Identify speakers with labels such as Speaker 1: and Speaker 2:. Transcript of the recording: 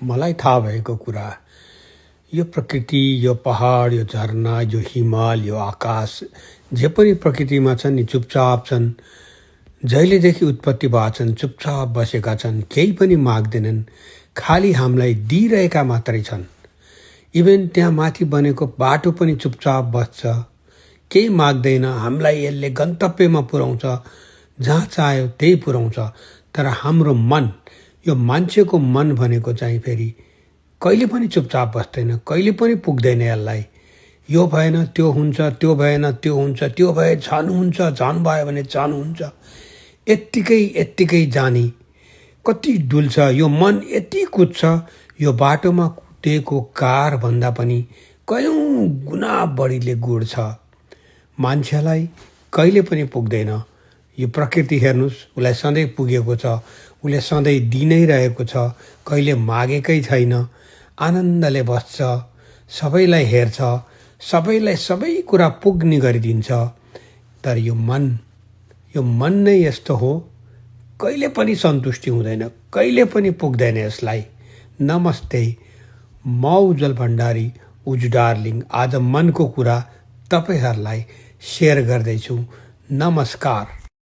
Speaker 1: मलाई थाहा भएको कुरा यो प्रकृति, यो पहाड, यो झरना, यो हिमाल, यो आकाश जे पनि प्रकृतिमा छन् नि चुपचाप छन्। जहिलेदेखि उत्पत्ति भएछन् चुपचाप बसेका छन्, केही पनि माग्दैनन्, खाली हामीलाई दिइरहेका मात्रै छन्। इभन त्यहाँ माथि बनेको बाटो पनि चुपचाप बस्छ, केही माग्दैन, हामीलाई यसले गन्तव्यमा पुर्याउँछ, जहाँ चाह्यो त्यही पुर्याउँछ। तर हाम्रो मन, यो मान्छेको मन भनेको चाहिँ फेरि कहिले पनि चुपचाप बस्दैन, कहिले पनि पुग्दैन यसलाई। यो भएन त्यो हुन्छ, त्यो भएन त्यो हुन्छ, त्यो भए झन् हुन्छ, झन् भयो भने झन् हुन्छ। यत्तिकै जाने कति डुल्छ यो मन, यति कुद्छ, यो बाटोमा कुदेको कार भन्दा पनि कयौं गुना बढीले गुड्छ। मान्छेलाई कहिले पनि पुग्दैन। यो प्रकृति हेर्नुस्, उसलाई सधैँ पुगेको छ, उसले सधैँ दिनै रहेको छ, कहिले मागेकै छैन, आनन्दले बस्छ, सबैलाई हेर्छ, सबैलाई सबै कुरा पुग्ने गरिदिन्छ। तर यो मन नै यस्तो हो, कहिले पनि सन्तुष्टि हुँदैन, कहिले पनि पुग्दैन यसलाई। नमस्ते, म उज्जवल भण्डारी, उज डार्लिङ, आज मनको कुरा तपाईहरुलाई सेयर गर्दैछु। नमस्कार।